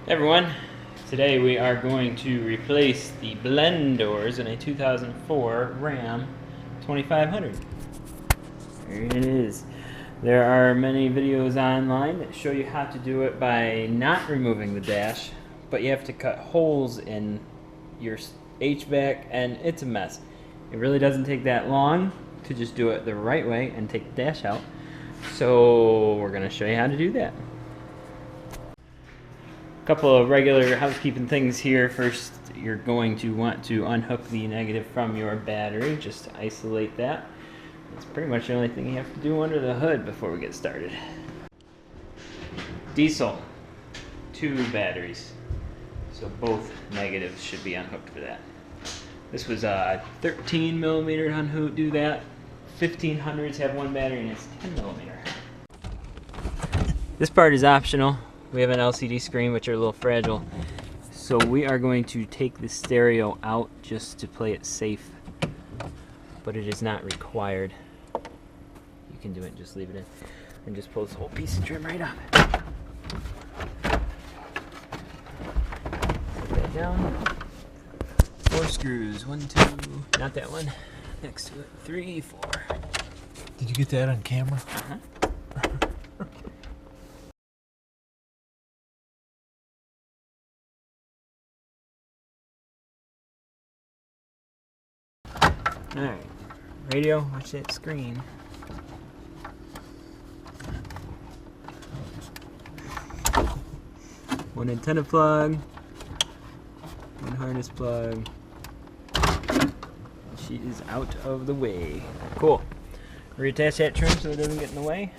Hey everyone, today we are going to replace the blend doors in a 2004 Ram 2500. There it is. There are many videos online that show you how to do it by not removing the dash, but you have to cut holes in your HVAC and it's a mess. It really doesn't take that long to just do it the right way and take the dash out. So we're going to show you how to do that. Couple of regular housekeeping things here. First, you're going to want to unhook the negative from your battery just to isolate that. That's pretty much the only thing you have to do under the hood before we get started. Diesel, 2 batteries, so both negatives should be unhooked for that. This was a 13 millimeter unhook. Do that. 1500s have 1 battery and it's 10 millimeter. This part is optional. We have an LCD screen, which are a little fragile. So we are going to take the stereo out just to play it safe. But it is not required. You can do it, just leave it in. And just pull this whole piece of trim right off. Put that down. 4 screws. 1, 2, not that one. Next to it. 3, 4. Did you get that on camera? Uh-huh. Alright, radio, watch that screen. One antenna plug, one harness plug. She is out of the way. Cool. Reattach that trim so it doesn't get in the way.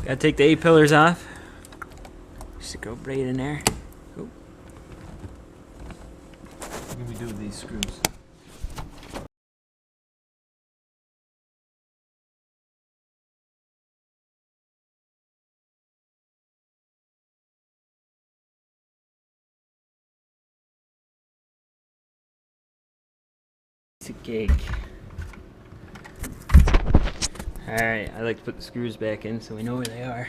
Gotta take the A-pillars off. Just go right in there. Oh. What can we do with these screws? It's a cake. Alright, I like to put the screws back in so we know where they are.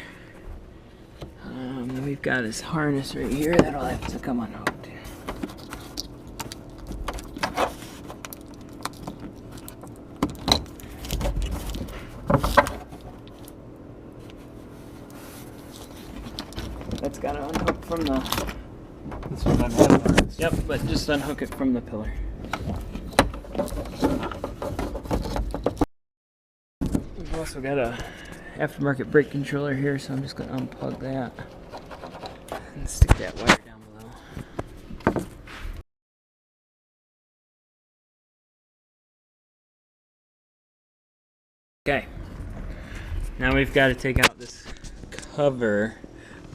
We've got this harness right here that'll have to come unhooked. That's got to unhook from the... This one doesn't have harness. Yep, but just unhook it from the pillar. We've also got a aftermarket brake controller here, so I'm just going to unplug that and stick that wire down below. Okay, now we've got to take out this cover,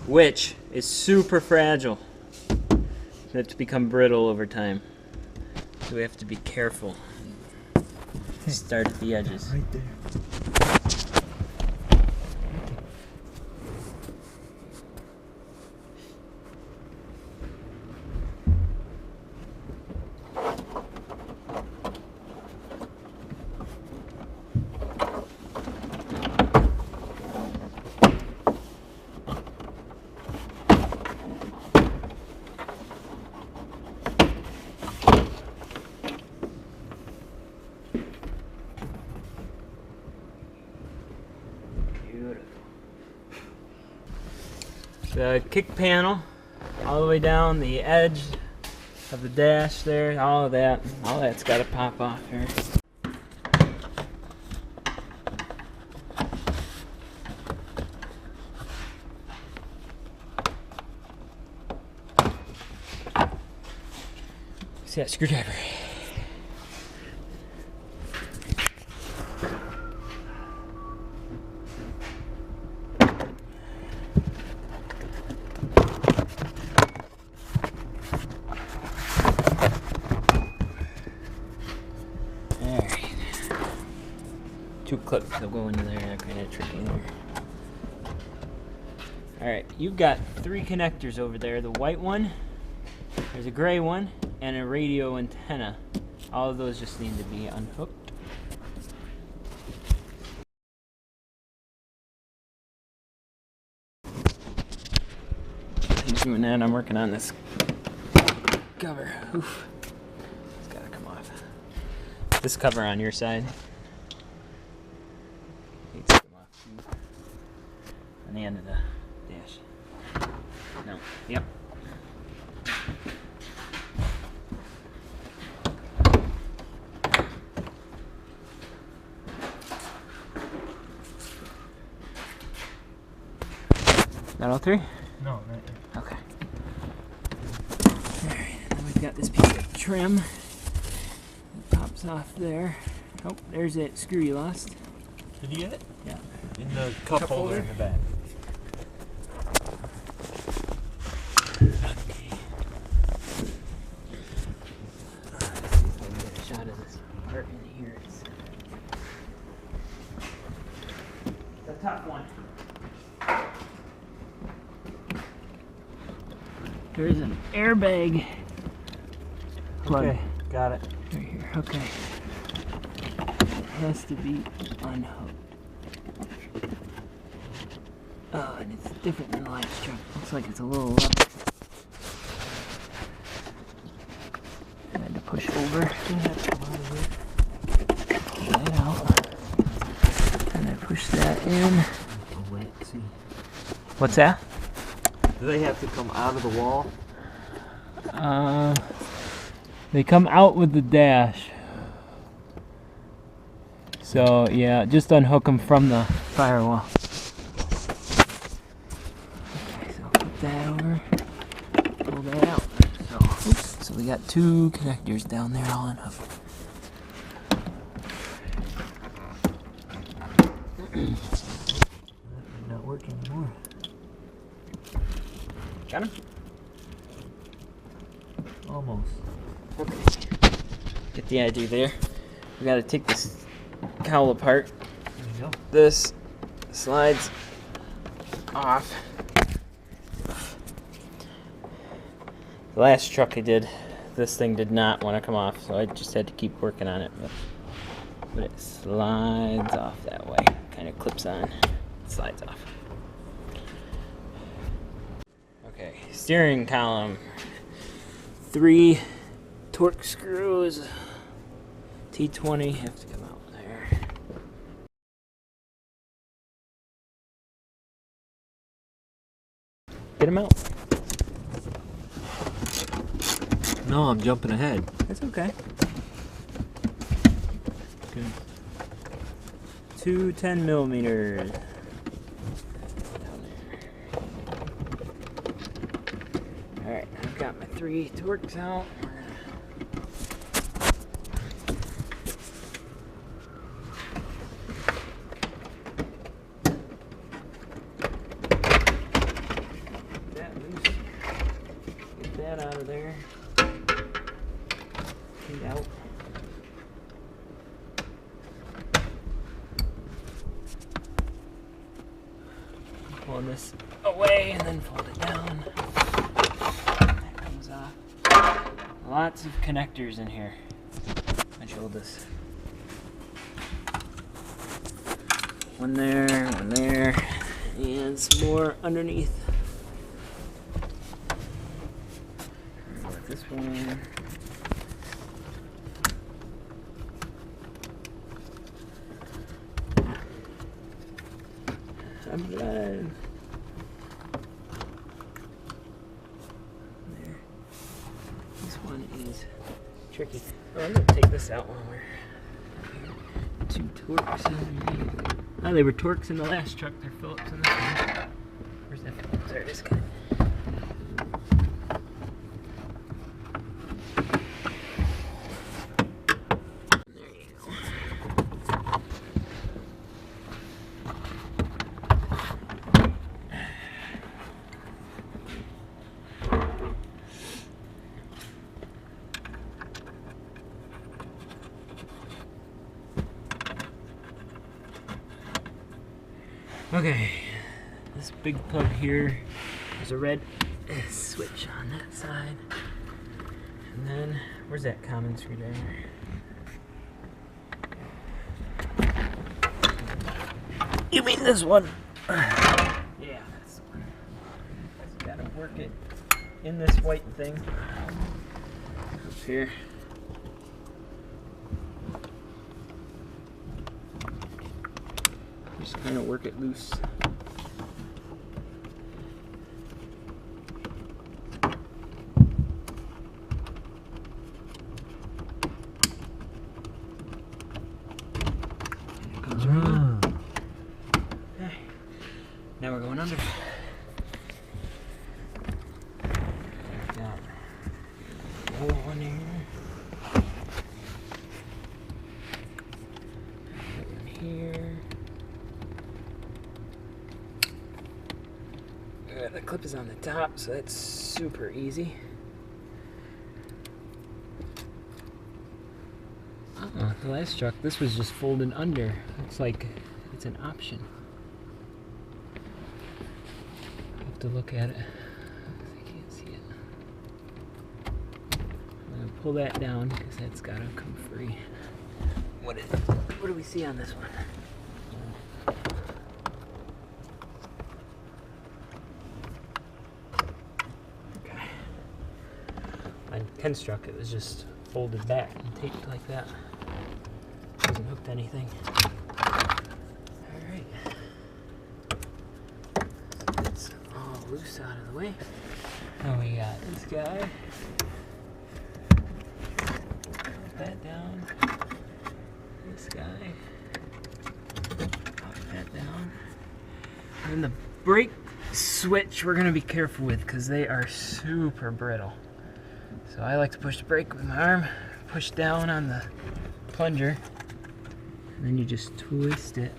which is super fragile. It has to become brittle over time, so we have to be careful. Start at the edges. Right there. The kick panel, all the way down the edge of the dash there, all that's got to pop off here. See that screwdriver? Two clips will go into there, they're kind of tricky there. Alright, you've got 3 connectors over there. The white one, there's a gray one, and a radio antenna. All of those just need to be unhooked. doing that, I'm working on this cover. Oof. It's gotta come off. This cover on your side needs to come off too. On the end of the dash. No. Yep. That all three? No, not yet. Okay. Alright, and then we've got this piece of trim that pops off there. Oh, there's that screw you lost. Did you get it? Yeah. In the cup holder in the back. Okay. Let's see if I can get a shot of this part in here. It's a tough one. There's an airbag plug. Okay, got it. Right here, okay. It has to be unhooked. Oh, and it's different than the last truck. Looks like it's a little up. I had to push over. Pull that out. And I push that in. Oh, wait, see. What's that? Do they have to come out of the wall? They come out with the dash. So yeah, just unhook them from the firewall. Okay, so put that over. Pull that out. So, oops. So we got two connectors down there all unhooked. Not working anymore. Got him? Almost. Okay. Get the idea there. We gotta take this cowl apart. There you go. This slides off. The last truck I did, this thing did not want to come off, so I just had to keep working on it. But it slides off that way. Kind of clips on, slides off. Okay, steering column. 3 torque screws. T20 have to come out there. Get them out. No, I'm jumping ahead. That's okay. Good. 2 10mm. Alright, I've got my 3 torques out. Get that loose. Get that out of there. Feet out. Pull this away and then fold it down. That comes off. Lots of connectors in here. I showed this. One there, and some more underneath. Got this one. I'm alive. There. This one is tricky. Oh, I'm gonna take this out while we're here. 2 torques underneath. Oh, they were torques in the last truck. They're Phillips in this one. Where's that Phillips? There it is. There you go. Okay, this big plug here, there's a red switch on that side. And then, where's that common screwdriver? You mean this one? Yeah, that's the one. Just gotta work it in this white thing up here. Just kind of work it loose. Okay. Now we're going under. Got yellow one here. That one here. The clip is on the top, so that's super easy. The last truck, this was just folded under. Looks like it's an option. I have to look at it. I can't see it. I'm gonna pull that down because that's gotta come free. What do we see on this one? Okay. On Ken's truck, it was just folded back and taped like that. Wasn't hooked to anything. Alright. So that's all loose out of the way. Now we got this guy. Put that down. This guy. Pop that down. And the brake switch we're going to be careful with because they are super brittle. So I like to push the brake with my arm, push down on the plunger, and then you just twist it.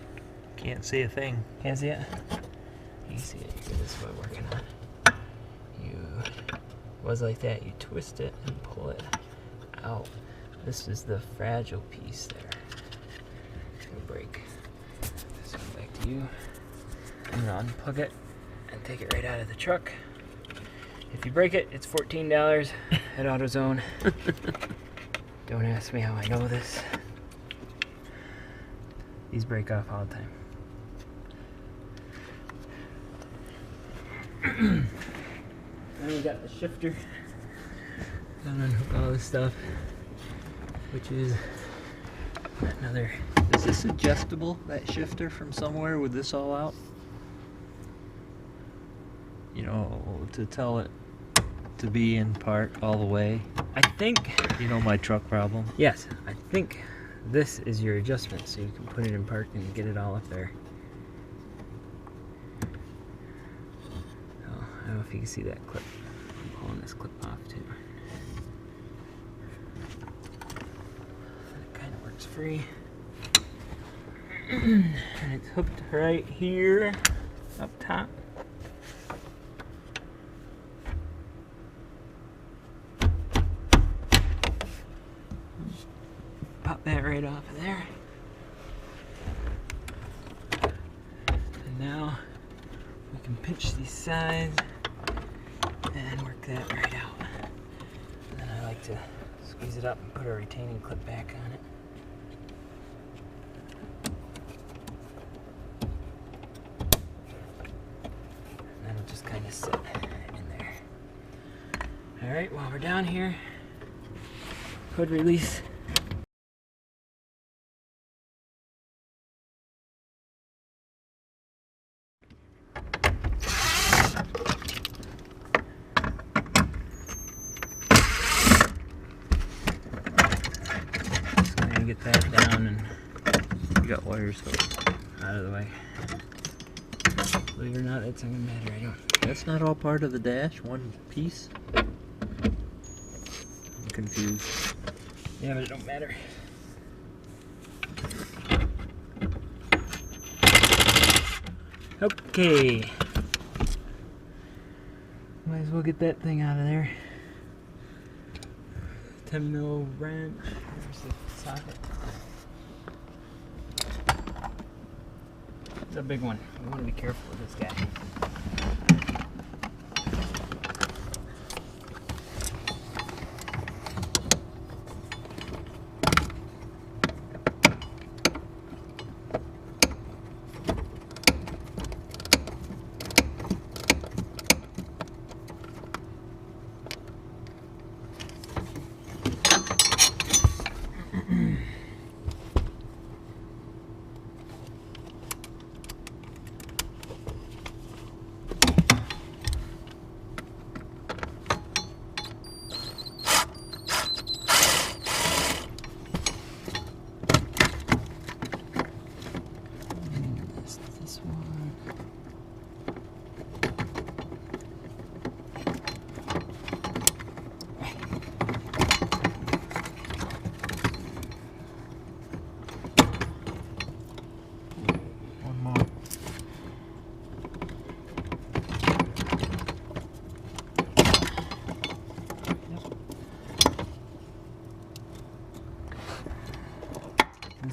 Can't see a thing. Can't see it? You can see it. This is what we're working on. Was like that. You twist it and pull it out. This is the fragile piece there. It's gonna break. So back to you. I'm gonna unplug it and take it right out of the truck. If you break it, it's $14 at AutoZone. Don't ask me how I know this. These break off all the time. Then we got the shifter. Gonna unhook all this stuff, which is another. Is this adjustable, that shifter from somewhere with this all out? You know, to tell it to be in park all the way. I think. You know my truck problem? Yes, I think this is your adjustment, so you can put it in park and get it all up there. Oh, I don't know if you can see that clip. I'm pulling this clip off too. That kind of works free. And it's hooked right here up top. Pop that right off of there. And now we can pinch these sides and work that right out. And then I like to squeeze it up and put a retaining clip back on it. And that'll just kind of sit in there. Alright, while we're down here, hood release. Get that down and You got wires hooked. out of the way. Believe it or not, it's not gonna matter. I don't. That's not all part of the dash, one piece? I'm confused. Yeah, but it don't matter. Okay. Might as well get that thing out of there. 10 mil wrench. There's the socket. It's a big one. We want to be careful with this guy.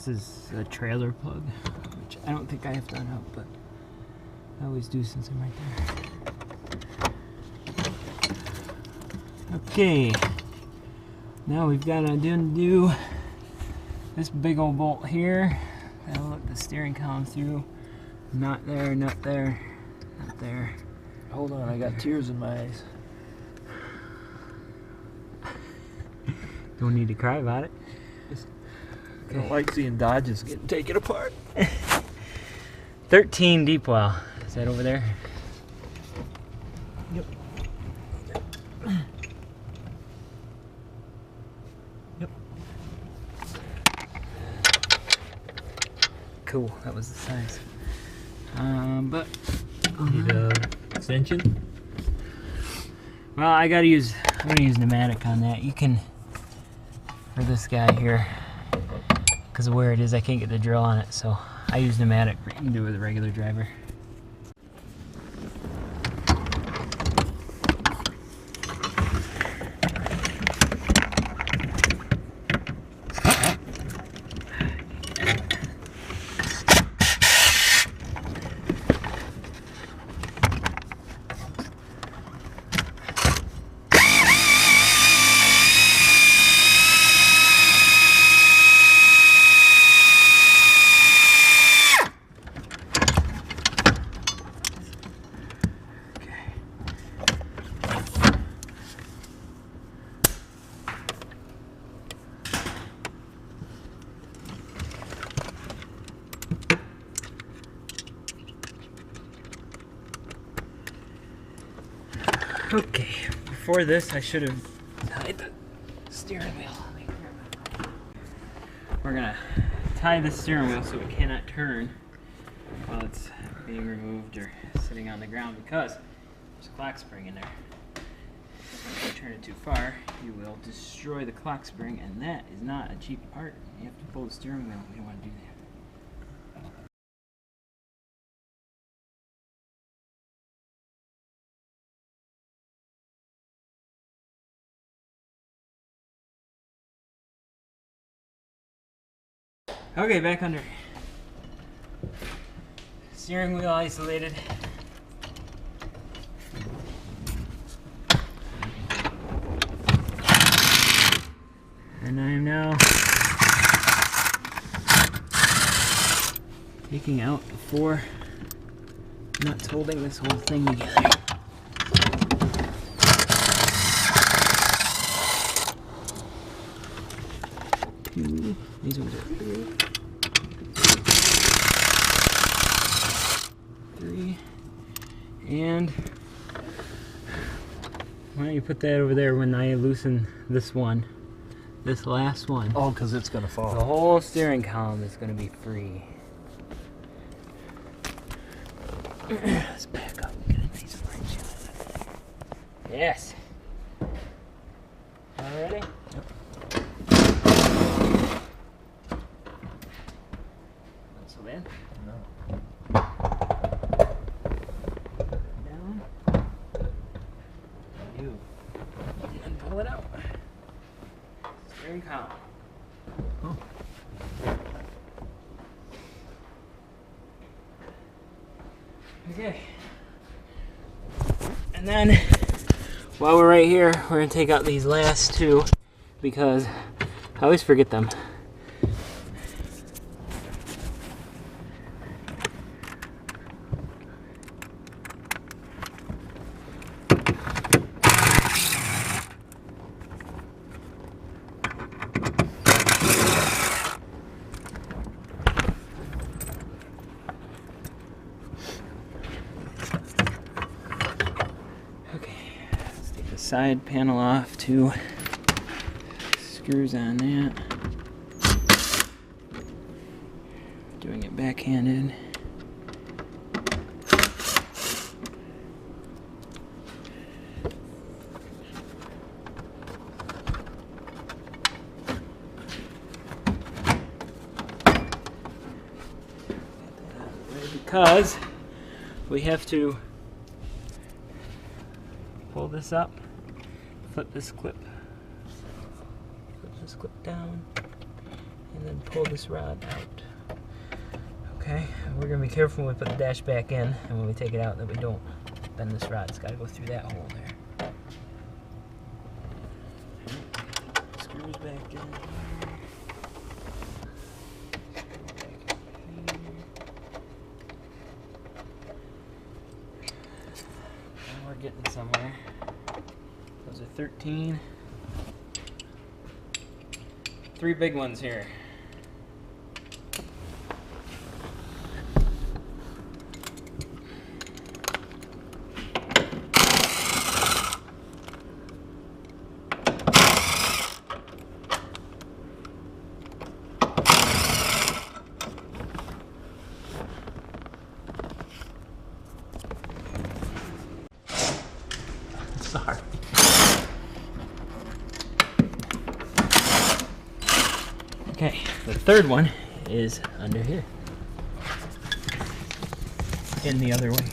this is a trailer plug, which I don't think I have done up, but I always do since I'm right there. Okay, now we've got to undo this big old bolt here. That'll let the steering column through. Not there, not there, not there. Hold on, I got tears in my eyes. Don't need to cry about it. I don't like seeing Dodges getting taken apart. 13 deep well. Is that over there? Yep. Yep. Cool, that was the size. But Need a extension? well, I'm gonna use pneumatic on that. You can, for this guy here, because of where it is, I can't get the drill on it, so I use pneumatic. You can do it with a regular driver. Okay, before this I should have tied the steering wheel. We're gonna tie the steering wheel so it cannot turn while it's being removed or sitting on the ground, because there's a clock spring in there. If you turn it too far, you will destroy the clock spring, and that is not a cheap part. You have to pull the steering wheel. We don't want to do that. Okay, back under. Steering wheel isolated. And I am now taking out the 4 nuts holding this whole thing together. These ones are 3. And why don't you put that over there when I loosen this one, this last one. Oh, because it's going to fall. The whole steering column is going to be free. Let's back up and get a nice wrench. Yes. All ready? Yep. Not so bad. No. Down. You. And pull it out. Steering column. Oh. Okay. And then, while we're right here, we're going to take out these last 2, because I always forget them. Side panel off, 2 screws on that. Doing it backhanded. Because we have to pull this up. Flip this clip down, and then pull this rod out. Okay, we're gonna be careful when we put the dash back in, and when we take it out that we don't bend this rod. It's gotta go through that hole there. Screws back in. And we're getting somewhere. Those are 13. 3 big ones here. Sorry. Okay, the third one is under here. In the other way.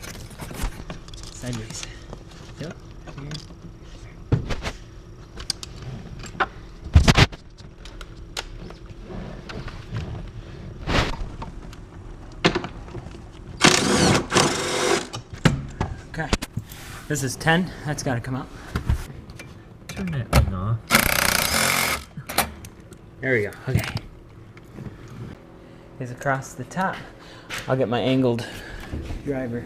Sideways. Yep. Here. Okay. This is 10. That's got to come out. Turn that thing off. There we go. Okay. Is across the top. I'll get my angled driver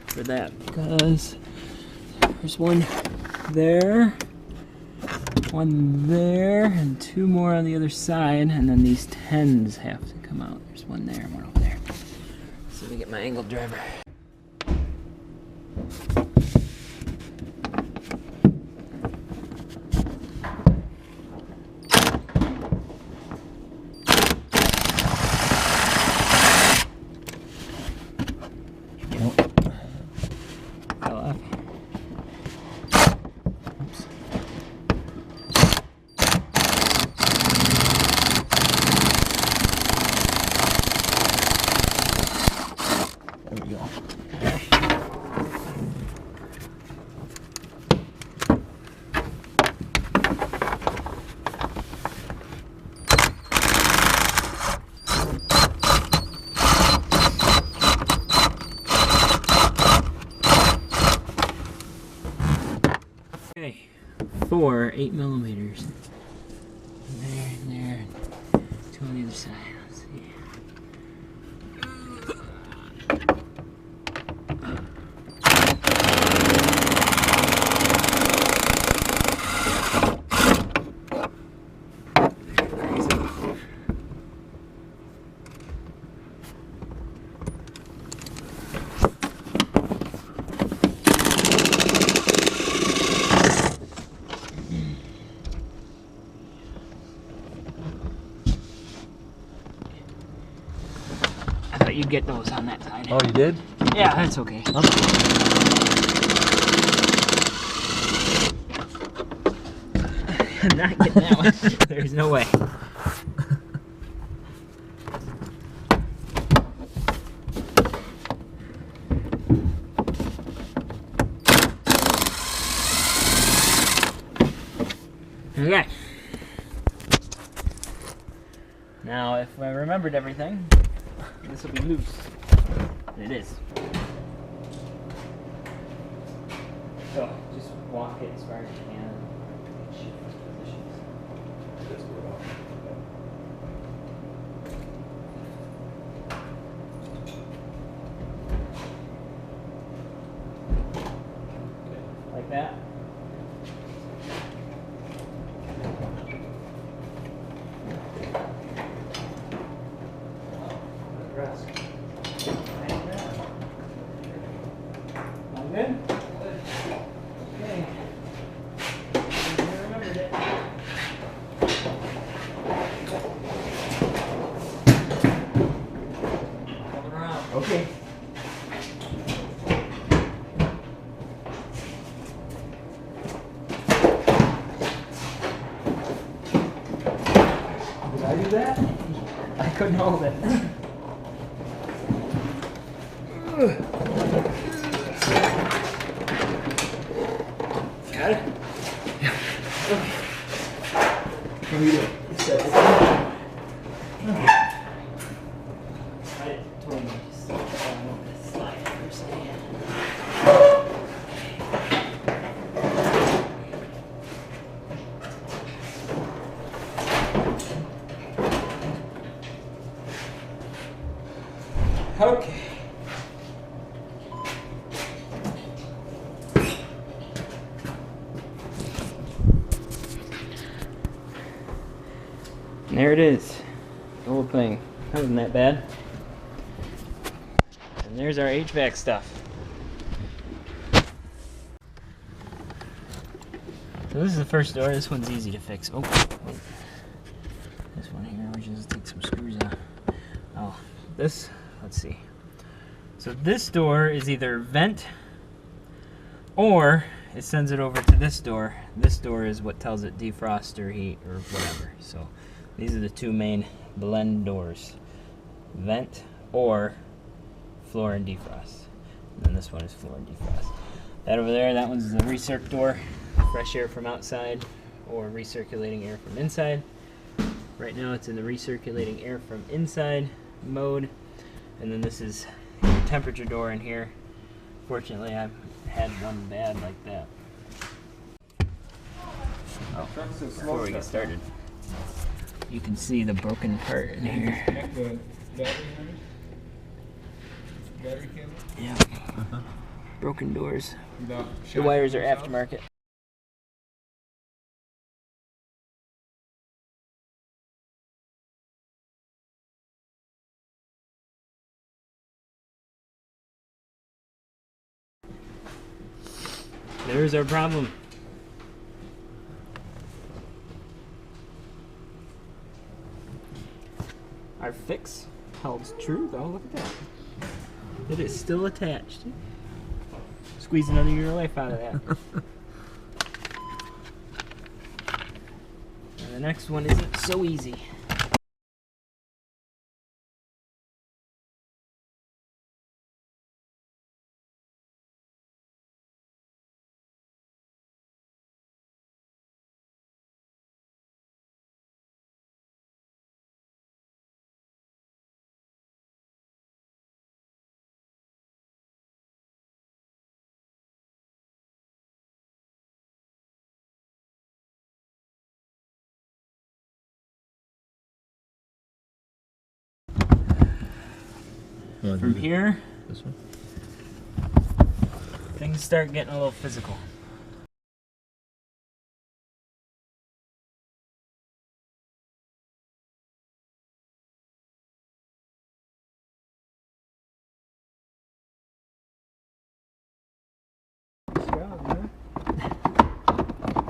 for that because there's one there, one there, and 2 more on the other side, and then these 10s have to come out. There's one there and one over there. So let me get my angled driver. There we go. Okay, 4 8mm. There and there, and 2 on the other side. Let's see. I thought you'd get those on that side. Oh, you did? Yeah, that's okay. I'm not getting that one. There's no way. Okay. Now, if I remembered everything, this will be loose. And it is. So, just walk it as far as you can. Shift positions. Like that. All good? Okay. I remembered it. Come around. Okay. Did I do that? I couldn't hold it. Got it? Yeah. Okay. How are you doing? I told him just slide it first. Okay. And there it is. The whole thing. That wasn't that bad. And there's our HVAC stuff. So this is the first door. This one's easy to fix. Oh, wait. This one here, we just take some screws out. Oh, this, let's see. So this door is either vent or it sends it over to this door. This door is what tells it defrost or heat or whatever. So these are the two main blend doors. Vent or floor and defrost. And then this one is floor and defrost. That over there, that one's the recirc door. Fresh air from outside or recirculating air from inside. Right now it's in the recirculating air from inside mode. And then this is your temperature door in here. Fortunately, I've had one bad like that. Oh, before we get started, you can see the broken part in here. Battery cable? Yeah. Broken doors. The wires are aftermarket. There's our problem. Our fix held true though, look at that. It is still attached. Squeeze another year of life out of that. And the next one isn't so easy. From here, This one? things start getting a little physical.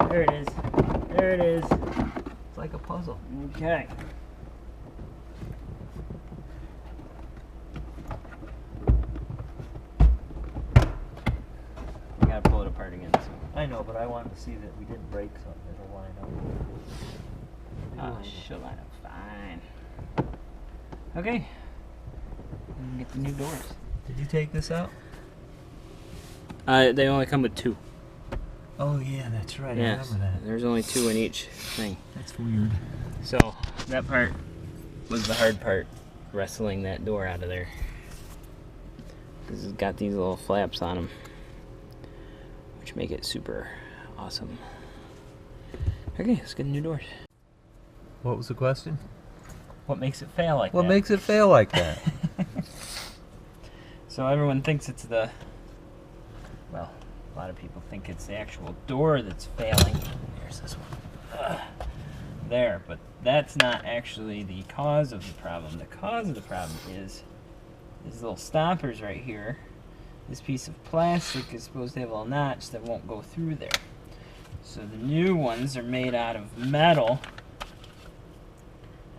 There it is. There it is. It's like a puzzle. Okay. We gotta pull it apart again. So. I know, but I wanted to see that we didn't break something. It'll line up. Oh, she'll line up fine. Okay. We can get the new doors. Did you take this out? They only come with two. Oh yeah, that's right. I Yes. remember that. There's only two in each thing. That's weird. So that part was the hard part, wrestling that door out of there. This has got these little flaps on them, which make it super awesome. Okay, let's get new doors. What was the question? What makes it fail like What that? makes it fail like that? So everyone thinks it's the, well, a lot of people think it's the actual door that's failing. There's this one. There, but that's not actually the cause of the problem. The cause of the problem is these little stoppers right here. This piece of plastic is supposed to have a little notch that won't go through there. So the new ones are made out of metal,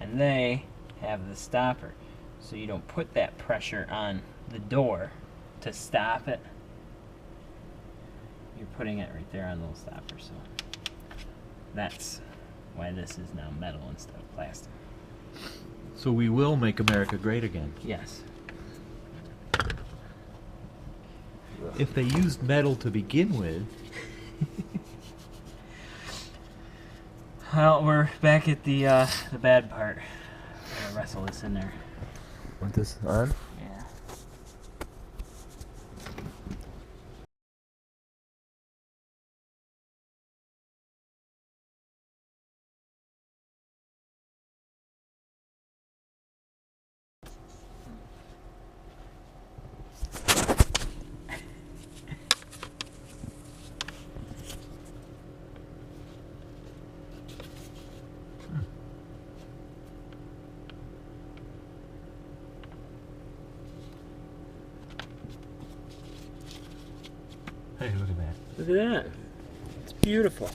and they have the stopper. So you don't put that pressure on the door to stop it. You're putting it right there on the little stopper. So that's why this is now metal instead of plastic. So we will make America great again. Yes. If they used metal to begin with. Well, we're back at the bad part. I'm gonna wrestle this in there. Want this on? Yeah. Hey, look at that. Look at that. It's beautiful.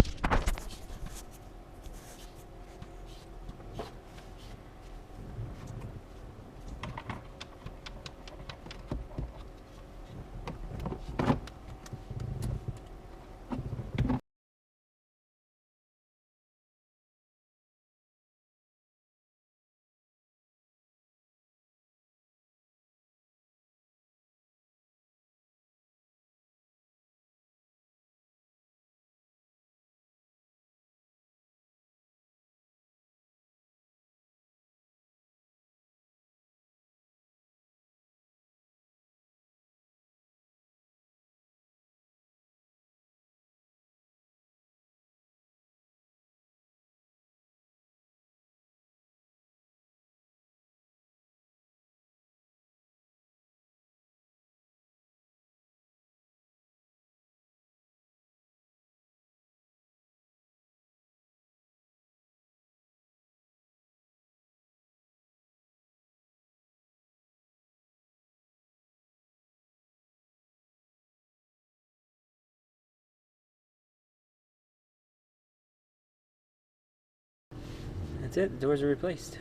That's it. The doors are replaced.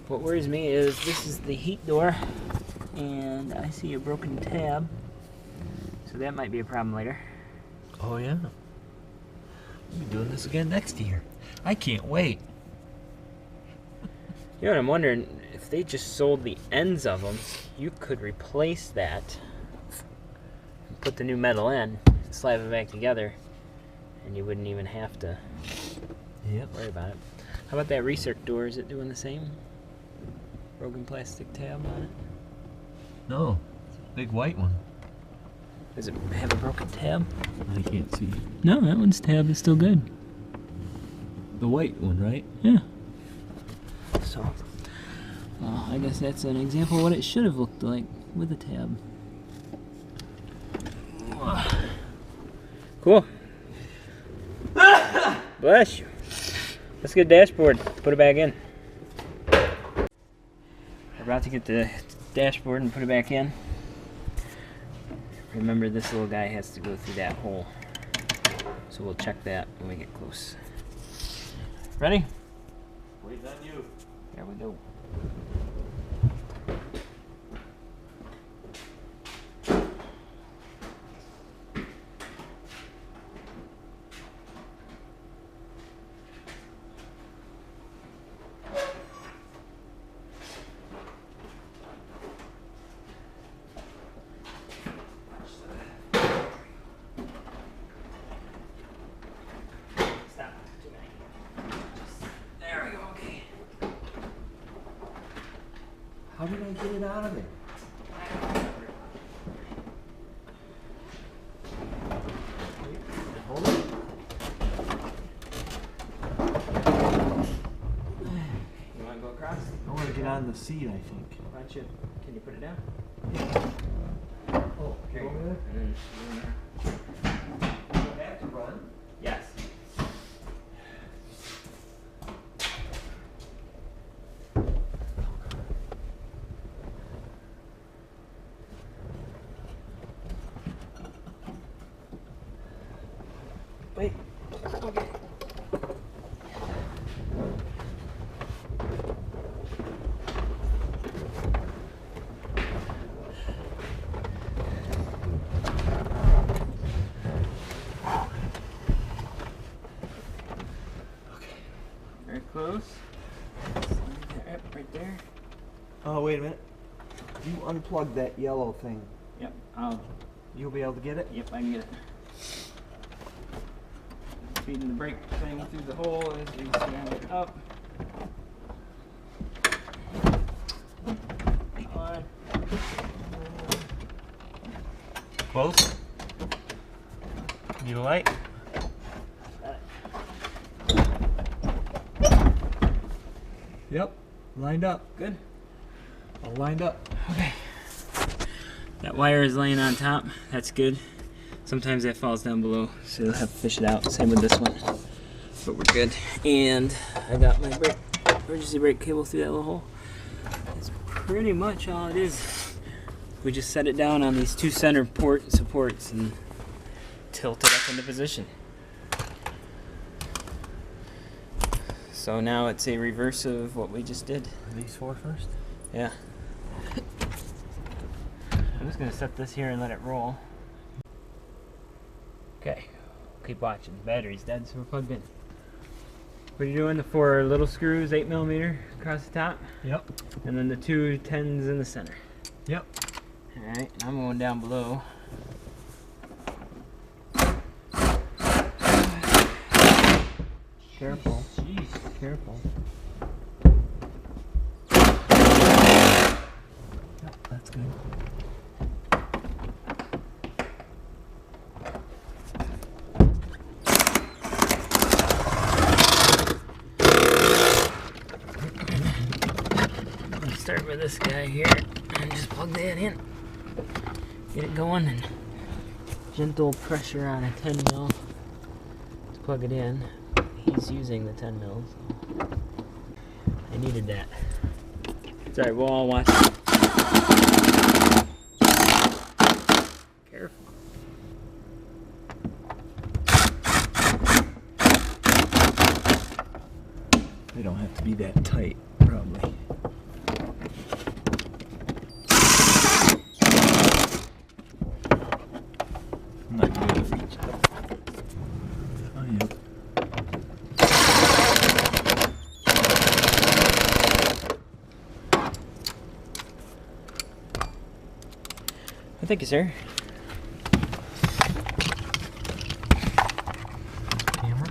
What worries me is this is the heat door, and I see a broken tab, so that might be a problem later. Oh yeah. We'll be doing this again next year. I can't wait. You know what I'm wondering? If they just sold the ends of them, you could replace that, put the new metal in, slap it back together, and you wouldn't even have to Yep. worry about it. How about that recirc door? Is it doing the same? Broken plastic tab on it? No. Big white one. Does it have a broken tab? I can't see. No, that one's tab is still good. The white one, right? Yeah. So, I guess that's an example of what it should have looked like with a tab. Cool. Bless you. Let's get a dashboard. Put it back in. We're about to get the dashboard and put it back in. Remember, this little guy has to go through that hole. So we'll check that when we get close. Ready? Wait on you. There we go. Stop. Too many. There we go. Okay. How did I get it out of there? Hold it. You want to go across? I want to get on the seat, I think. Why don't you? Can you put it down? Oh, Here you over go. there? And then you in there. Do I have to run? Yes. Wait. Okay. Very close. Yep, right there. Oh, wait a minute. You unplugged that yellow thing. Yep. You'll be able to get it? Yep, I can get it. Feeding the brake thing through the hole as we stand it up. Close. Need a light? Yep. Lined up. Good. All lined up. Okay. That wire is laying on top. That's good. Sometimes that falls down below, so you'll have to fish it out. Same with this one. But we're good. And I got my emergency brake cable through that little hole. That's pretty much all it is. We just set it down on these two center port supports and tilt it up into position. So now it's a reverse of what we just did. These four first? Yeah. I'm just gonna set this here and let it roll. Okay, keep watching. The battery's dead, so we're plugged in. What are you doing? The four little screws, 8mm across the top? Yep. And then the two 10s in the center. Yep. Alright, I'm going down below. Careful. Jeez. Careful. Yep, that's good. Let's start with this guy here and just plug that in. Get it going and gentle pressure on a 10 mil to plug it in. He's using the 10 mils. So I needed that. It's alright, we'll all watch it. Careful. They don't have to be that tight, probably. I'm not going to reach up. I am. Thank you, sir. Camera?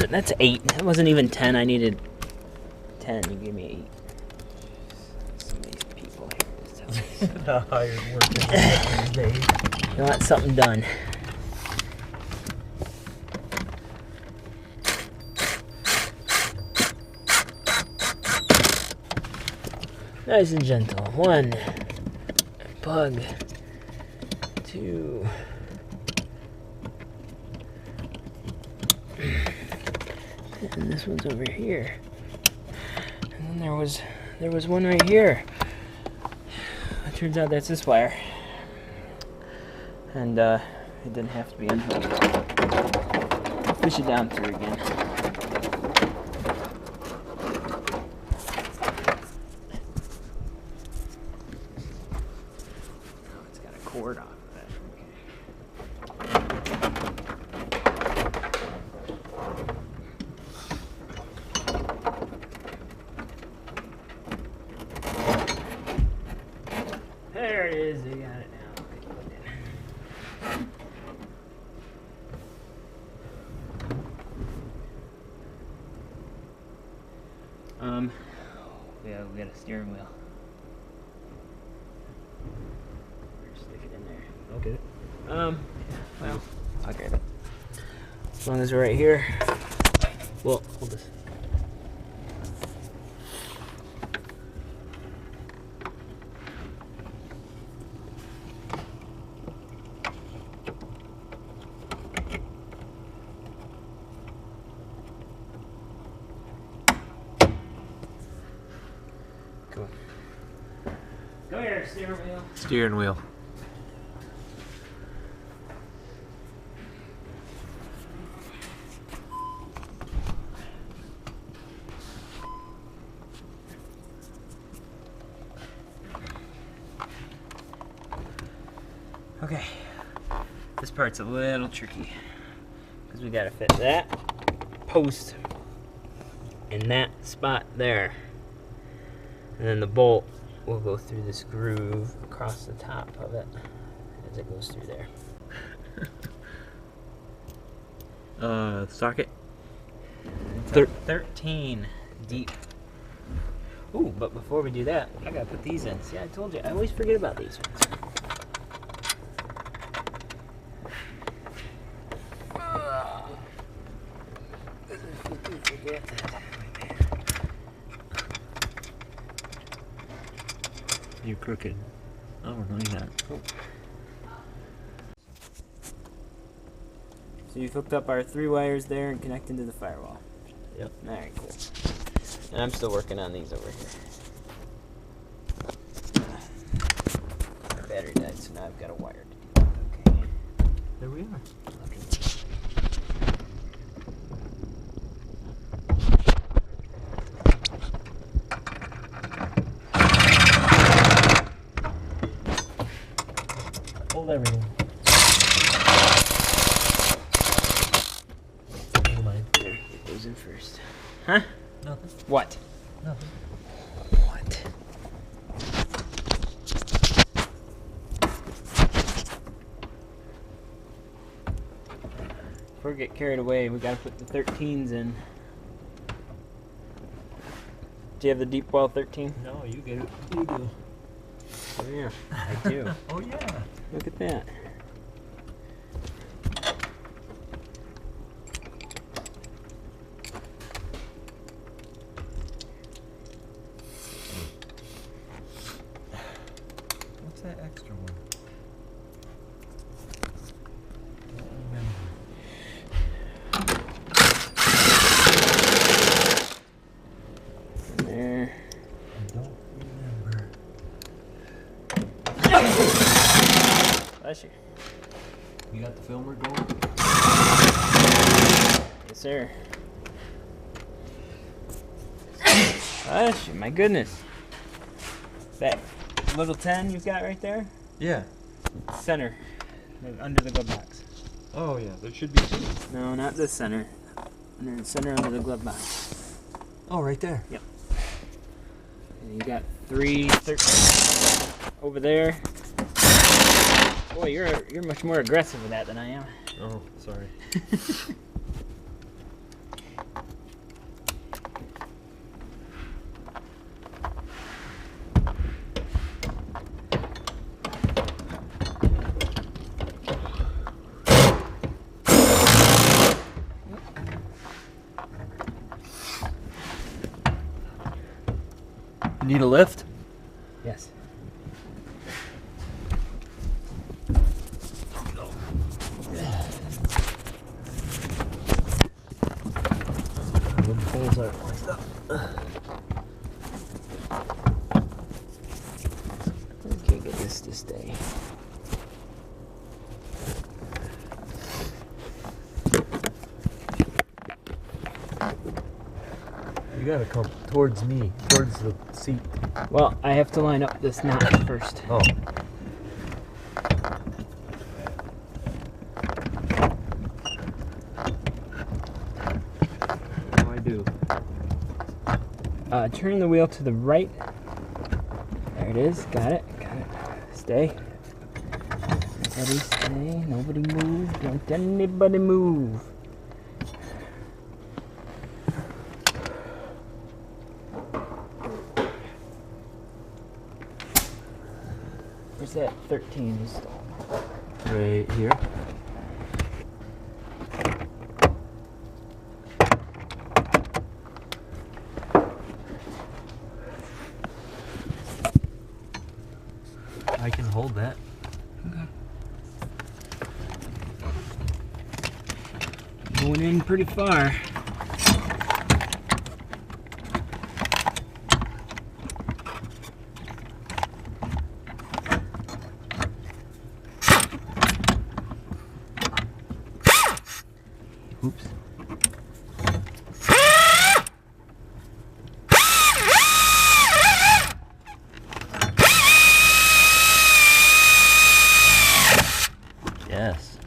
That's 8. That wasn't even 10. I needed 10. You gave me 8. Some of these people here. The hired workers these days. You want something done. Nice and gentle. 1. Plug. 2. And this one's over here. And then there was one right here. It turns out that's this wire. And it didn't have to be unhooked. Push it down through again. Oh, it's got a cord off of it. Okay. There it is. We got it now. Yeah, we got a steering wheel. Stick it in there. Okay. Well, I'll grab it. As long as we're right here. Well, hold this. Cool. Go here, steering wheel. Steering wheel. Okay, this part's a little tricky because we gotta fit that post in that spot there, and then the bolt will go through this groove across the top of it as it goes through there. Socket. 13 deep. Ooh, but before we do that, I gotta put these in. See, I told you, I always forget about these ones. You're crooked. Oh, no, you're not. So you've hooked up our 3 wires there and connected to the firewall. Yep. Alright, cool. And I'm still working on these over here. My battery died, so now I've got a wire to do it. Okay. There we are. Hold everything. Never mind. There, get those in first. Huh? Nothing. What? Nothing. What? Before we get carried away, we gotta put the 13s in. Do you have the deep well 13? No, you get it. You do. Oh yeah, I do. Oh yeah. Look at that. What's that extra one? Don't remember. There. I don't remember. Bless you. You got the filmer going? Yes, sir. Bless you, my goodness. That little 10 you've got right there? Yeah. Center. Under the glove box. Oh yeah, there should be 2. No, not this center. Center under the glove box. Oh, right there. And you got 3 13 over there. Boy, you're much more aggressive with that than I am. Oh, sorry. Need a lift? Yes. The poles are like that. I can't get this to stay. You gotta come towards me, towards the seat. Well, I have to line up this knot first. Oh. What do I do? Turn the wheel to the right. There it is. Got it. Got it. Stay. Everybody stay. Nobody move. Don't anybody move. Where's that 13 installed? Right here. I can hold that. Going in pretty far. Oops. Yes.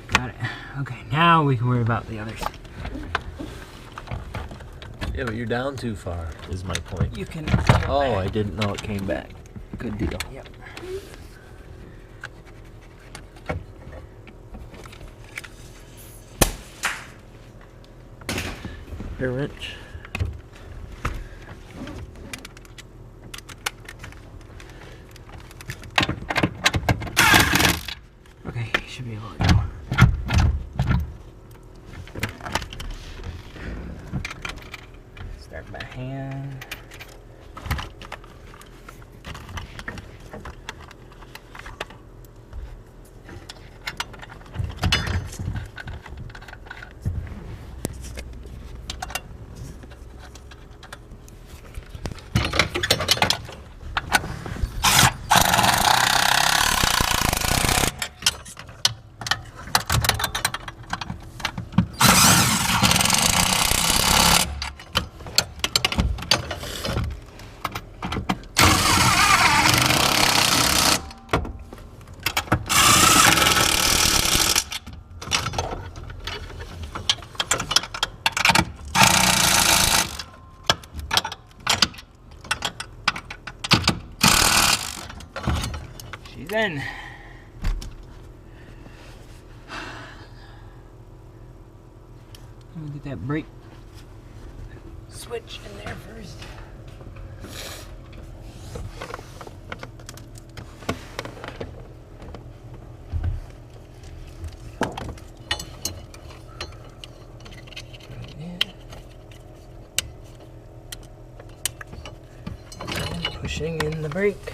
Got it. Okay, now we can worry about the others. Yeah, but you're down too far, is my point. You can. Oh, I didn't know it came back. Good deal. Yep. Here, wrench. Okay, you should be able to go. it by hand. She's in. Let me get that brake switch in there first. And pushing in the brake.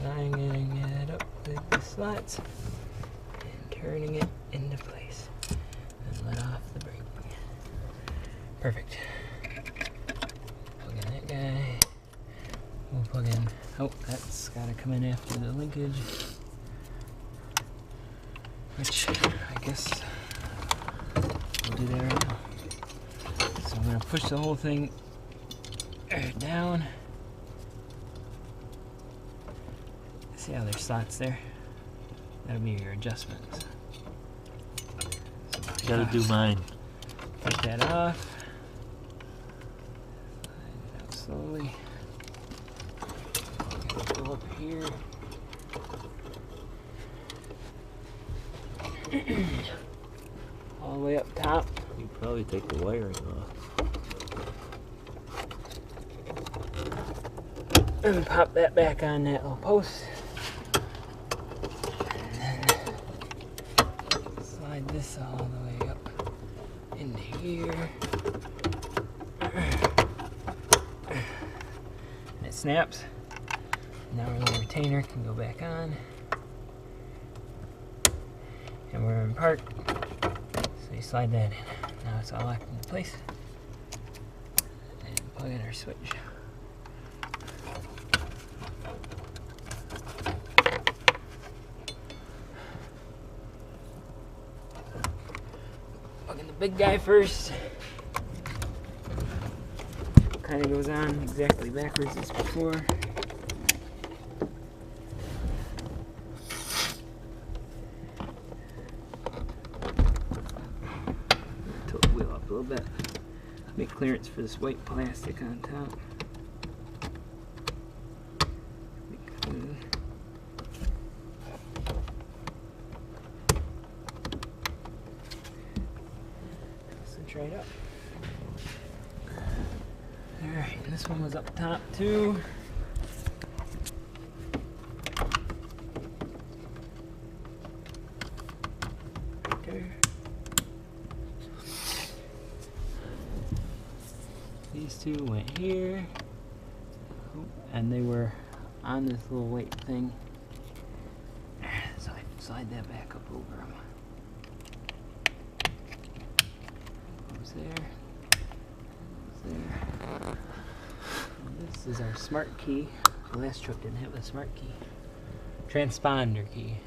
Lining it up with the slots and turning it into place. And let off the brake. Perfect. Plug in that guy. We'll plug in. Oh, that's gotta come in after the linkage. Which I guess we'll do that right now. So I'm gonna push the whole thing down. See how there's slots there? That'll be your adjustments. Gotta do mine. Take that off. Slide it out slowly. Go up here. All the way up top. You probably take the wiring off. And pop that back on that little post. Slide this all the way up into here. And it snaps. Now our little retainer can go back on. And we're in park. So you slide that in. Now it's all locked into place. And plug in our switch. Big guy first. Kind of goes on exactly backwards as before. Tilt the wheel up a little bit. Make clearance for this white plastic on top. Right up. Alright, and this one was up top too. Okay. These two went here. And they were on this little white thing. So I slide that back up over them. There. And this is our smart key. The last truck didn't have a smart key. Transponder key.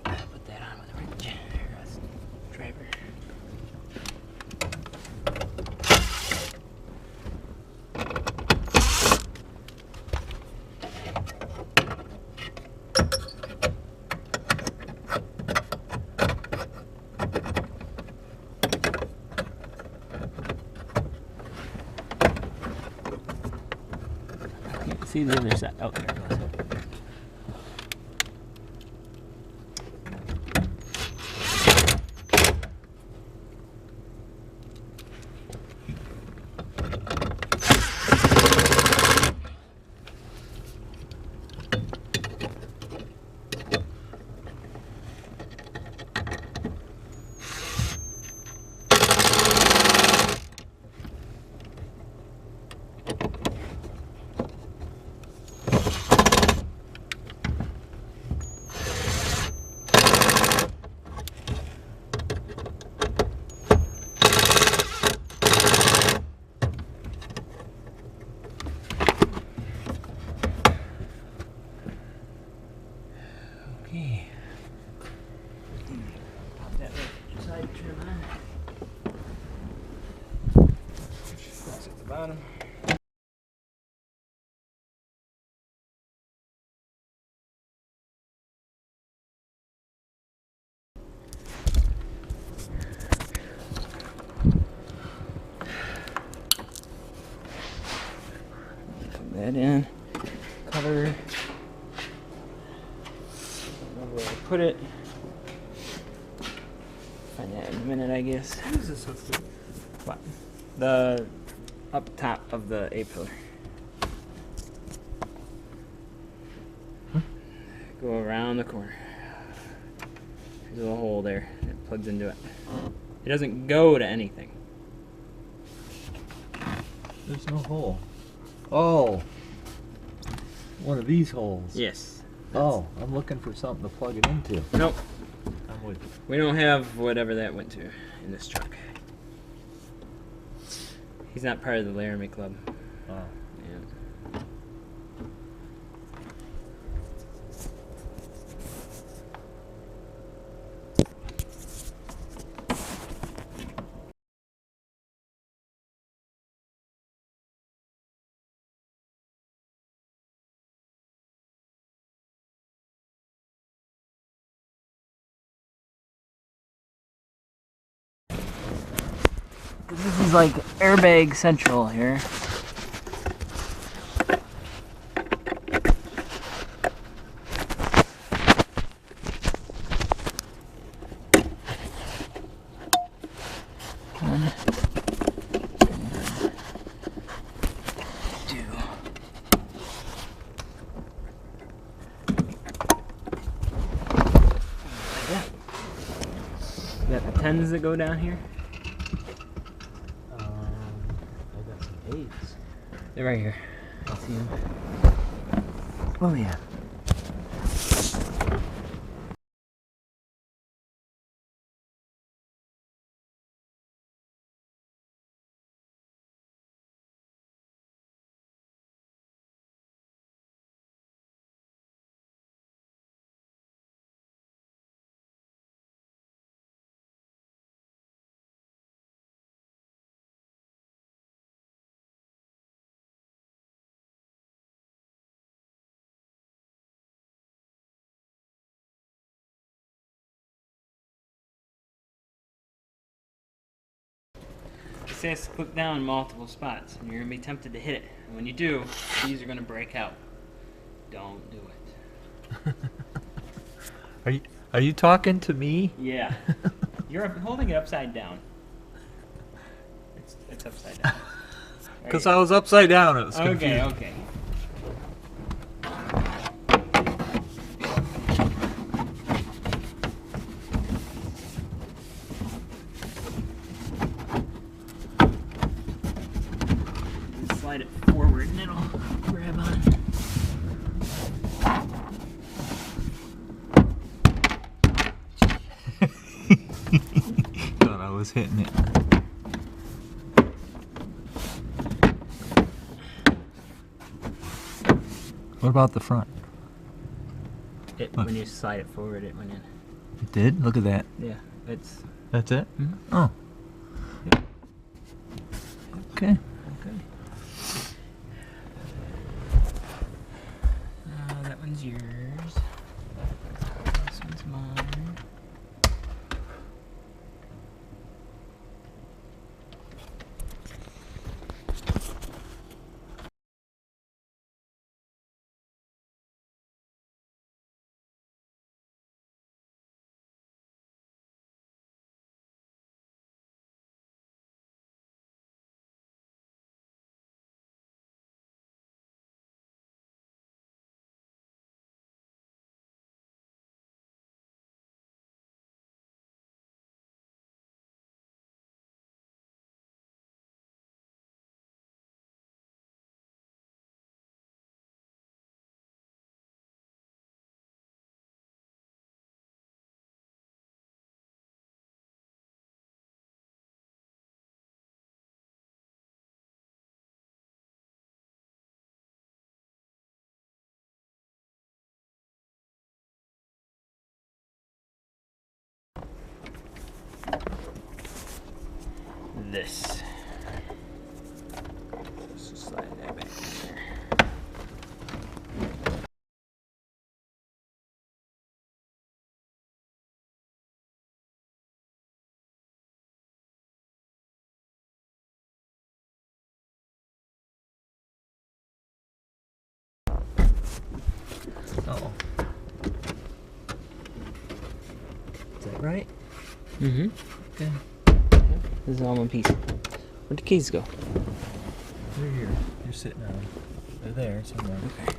Put that on with a wrench. Driver. See the other side. Oh, there it goes. that in. Cover. Where I put it. Find that in a minute, I guess. What is this hooked to? What? The up top of the A pillar. Huh? Go around the corner. There's a little hole there. It plugs into it. It doesn't go to anything. There's no hole. Oh. One of these holes. Yes. Oh, I'm looking for something to plug it into. Nope. I'm with you. We don't have whatever that went to in this truck. He's not part of the Laramie Club. Oh. Yeah. This is like airbag central here. One, two. You got the 10s that go down here? I got some 8s. They're right here. I see them. Oh yeah. It says click down in multiple spots, and you're gonna be tempted to hit it. And when you do, these are gonna break out. Don't do it. Are you talking to me? Yeah. You're holding it upside down. It's upside down. Because I was upside down. It was confusing. Okay, okay. Just slide it forward and it'll grab on. Thought I was hitting it. What about the front? When you slide it forward, it went in. It did? Look at that. Yeah, it's. That's it? Mhm. Oh. Yeah. Okay. Okay. That one's yours. This one's mine. This. Just slide that back in there. right? Mm-hmm. Okay. This is all one piece. Where'd the keys go? They're here. You're sitting on them. They're there somewhere. Okay.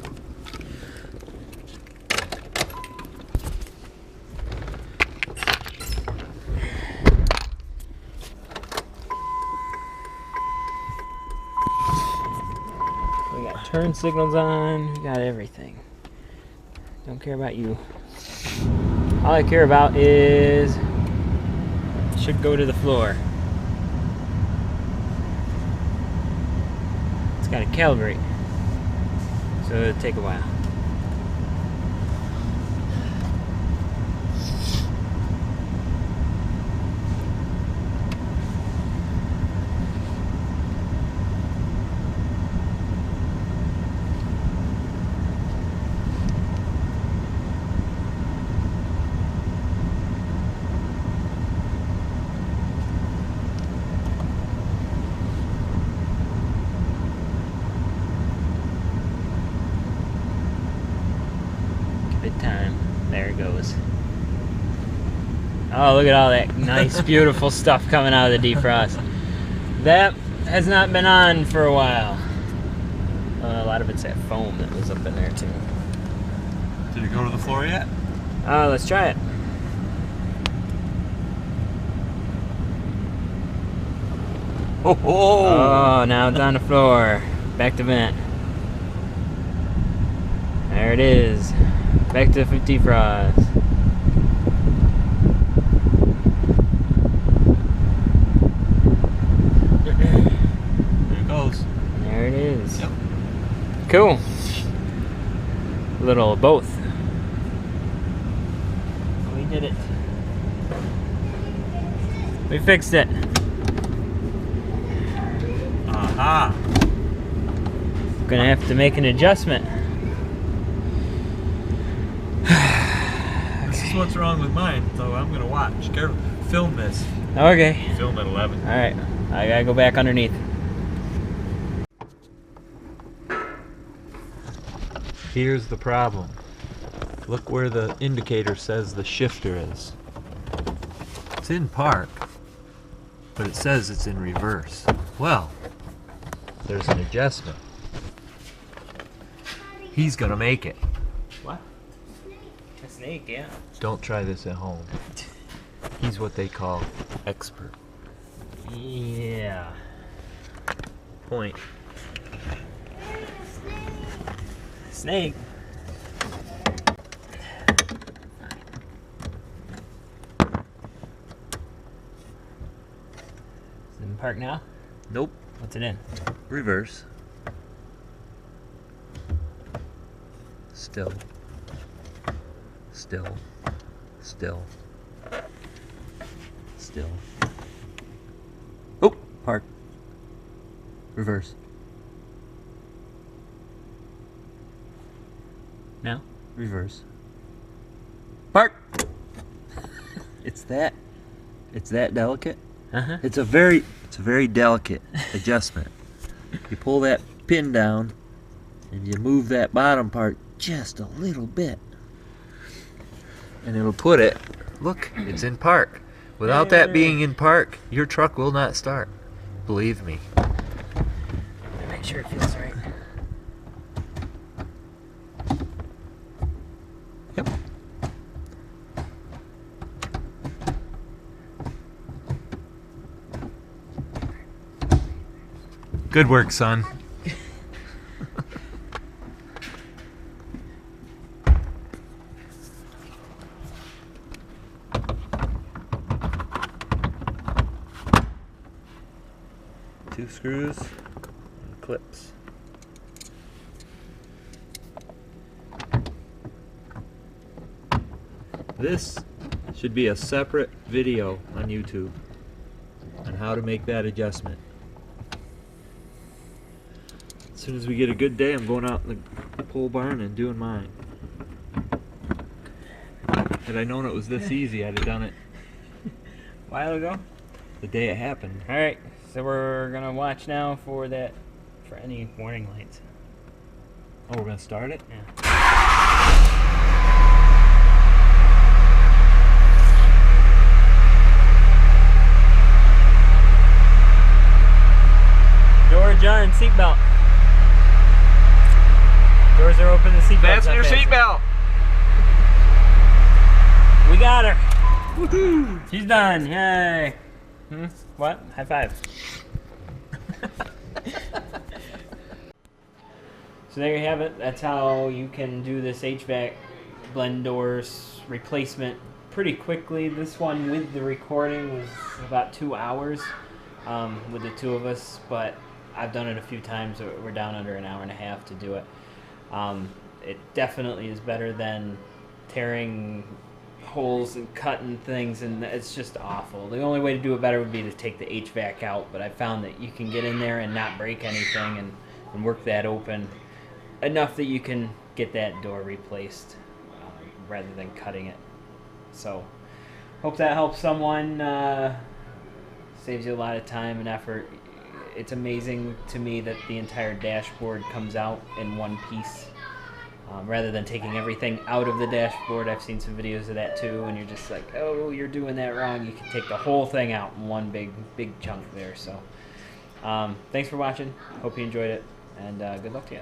We got turn signals on. We got everything. Don't care about you. All I care about is it should go to the floor. It's got to calibrate, so it'll take a while. Good time. There it goes. Oh, look at all that nice, beautiful stuff coming out of the defrost. That has not been on for a while. A lot of it's that foam that was up in there too. Did it go to the floor yet? Let's try it. Oh, now it's on the floor. Back to vent. There it is. Back to defrost. There it goes. There it is. Yep. Cool. A little of both. We did it. We fixed it. Aha. Gonna have to make an adjustment. This is what's wrong with mine, so I'm gonna watch. Film this. Okay. Film at 11. Alright. I gotta go back underneath. Here's the problem. Look where the indicator says the shifter is. It's in park, but it says it's in reverse. Well, there's an adjustment. He's gonna make it. What? A snake, yeah. Don't try this at home. He's what they call expert. Yeah. Point. Snake. Is it in park now? Nope. What's it in? Reverse. Still. Still. Still. Still. Oh! Park. Reverse. Now? Reverse. Park! It's that delicate. Uh-huh. It's a very delicate adjustment. You pull that pin down and you move that bottom part just a little bit. And it'll put it, look, it's in park. Without that being in park, your truck will not start. Believe me. Make sure it feels right. Yep. Good work, son. Two screws and clips. This should be a separate video on YouTube on how to make that adjustment. As soon as we get a good day, I'm going out in the pole barn and doing mine. Had I known it was this easy, I'd have done it A while ago? the day it happened. Alright, so we're gonna watch now for any warning lights. Oh, we're gonna start it? Yeah. ajar and seatbelt. Doors are open, the seatbelt. Fasten your seatbelt. We got her. Woohoo! She's done. Yay. What? High five. So there you have it. That's how you can do this HVAC blend doors replacement pretty quickly. This one with the recording was about 2 hours with the two of us, but I've done it a few times. We're down under an hour and a half to do it. It definitely is better than tearing holes and cutting things, and it's just awful. The only way to do it better would be to take the HVAC out, but I found that you can get in there and not break anything and work that open enough that you can get that door replaced rather than cutting it. So hope that helps someone, saves you a lot of time and effort. It's amazing to me that the entire dashboard comes out in one piece. Rather than taking everything out of the dashboard. I've seen some videos of that too, and you're just like, oh, you're doing that wrong. You can take the whole thing out in one big chunk there. So thanks for watching. Hope you enjoyed it, and good luck to you.